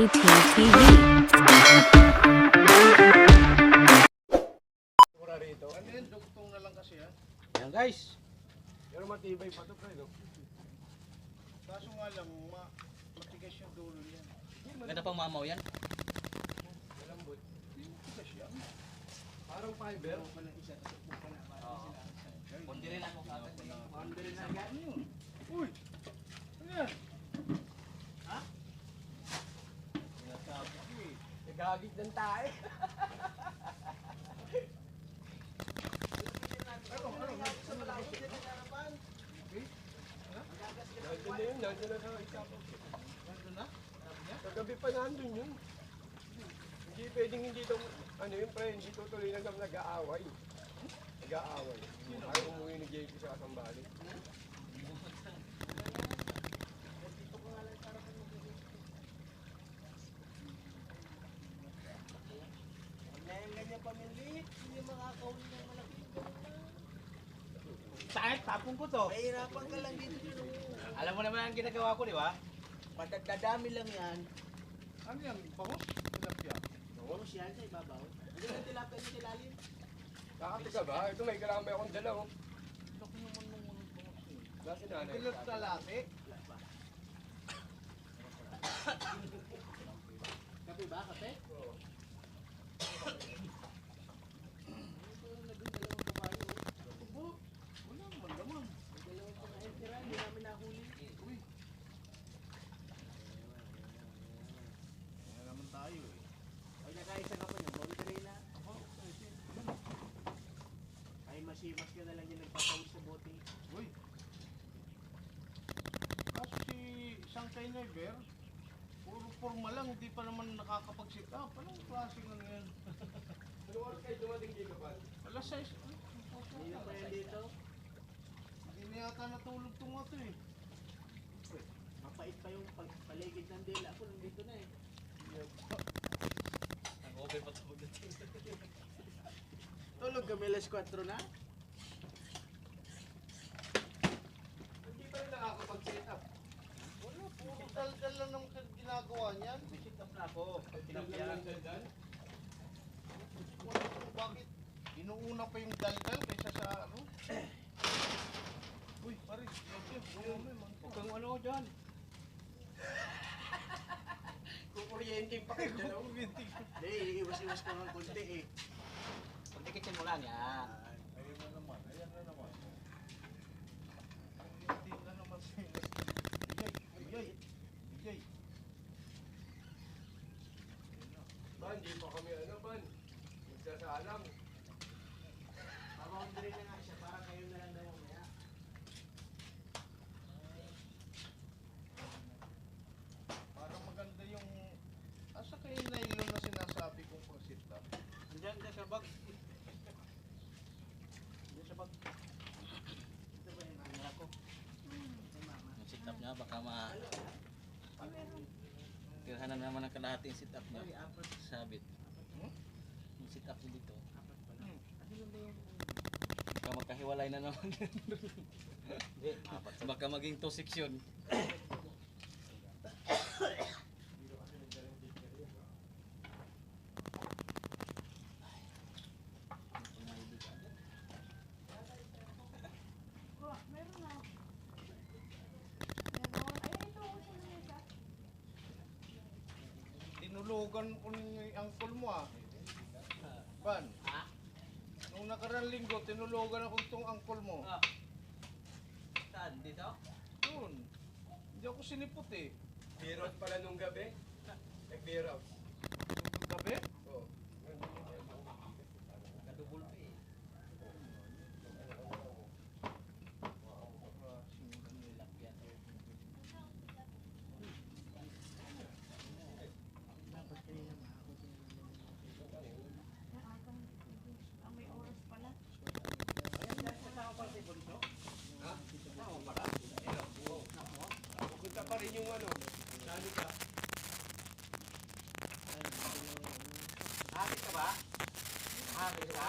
TV. Mura rito. Ano yan? Dugtong na lang kasi yan. Yan guys. Pero matibay pa to, pre. No? Kaso nga lang, matigas yung dulo yan. Ganda pang mamaw yan. Malambot. Matigas yan. Parang fiber. Kundi rin ako kagad. Ano yun? Uy! Ano yan? Ha? Nagagit ng tae. Nandun na yun, nandun na sa isapaw. Nandun na? Kagabi pa nandun yun. Hindi pwedeng hindi ito, ano yun pre, hindi tutuloy na nag-aaway. Nag-aaway. Ayaw umuwi ni JP sa Kasambali. Ganyan pamili, hindi makakawin ng malaki. Sakit, tapong ko to. Mahirapan ka lang dito. Alam mo naman ang ginagawa ko, di ba? Patagdadami lang yan. Ano yan? Bahos? Tilapia? Puro yan sa ibabaw. Hindi lang tilapia sa ilalim. Kakati ka ba? Ito may karamay akong dala oh. Laki naman nung mga bahos eh. Nasi nanay. Pilat ka lati? Kape ba? Kape? Oo. Wala naman naman. Dalawang pang tira, hindi namin nahuli. Uy! Kaya naman tayo eh. Ay, nakaisa ka pa niya. Bawin na. Ay, masimas ka na lang yung nagpapawis sa bote. Uy! Kaso si Sangkay Never, puro forma lang, hindi pa naman nakakapag-sit up. Anong klaseng ano yan? Ano oras kayo dumating dito pa? Alas 6. Hindi na pa yan dito. Hindi na yata natulog itong mga to eh. Mapait pa yung paligid ng dila. Ako nandito na eh. Ang okay pa ito. Tulog kami alas 4 na. Hindi pa rin nakakapag-set up. Wala, puro dal-dal lang naman ginagawa niyan. Sit up na ako. Tinapyan lang dyan. Wala kung bakit inuuna pa yung dal-dal kaysa sa ano. Uy, pare, Huwag kang ano dyan. Kukuryente pa kayo dyan oh. Hindi, iiwas-iwas ko ng konti eh. Pagdikitin mo lang yan. Ayan na naman, ayan na naman. Hindi na naman sila. Bigay. Ban, di pa kami ano ban. Nagsasalang. Paboundary na nga siya para kayo na lang daw mamaya. Para maganda yung... Asa kayo nylon na sinasabi kong pang-sit up? Andiyan, dyan sa bag. Diyan sa bag. Ito ba yung camera ko? Yung sit up niya, baka tirhanan naman ang kalahating sit up niya. Ay, apat. Sabit. Yung sit up niya dito. Apat pala. Ano lang ba yung... Baka magkahiwalay na naman. Hindi, baka maging 2 section. Tinulugan ko yung angkol mo ah. Ban? Ha? Nung nakarang linggo, tinulugan ako itong angkol mo. Ah. Saan? Dito? Yun. Hindi ako sinipot eh. Beer out pala nung gabi. Nag-beer out. Yung gabi? Oo. Kadubol pa eh. Lakyan. Dapat kanina maakot yung... May oras pala. Ayun, kasama pa si Bonso? Ha? Kasama pala? Pupunta pa rin yung ano. Sali ka. Ayun, Hakit ka ba? Hakit ka?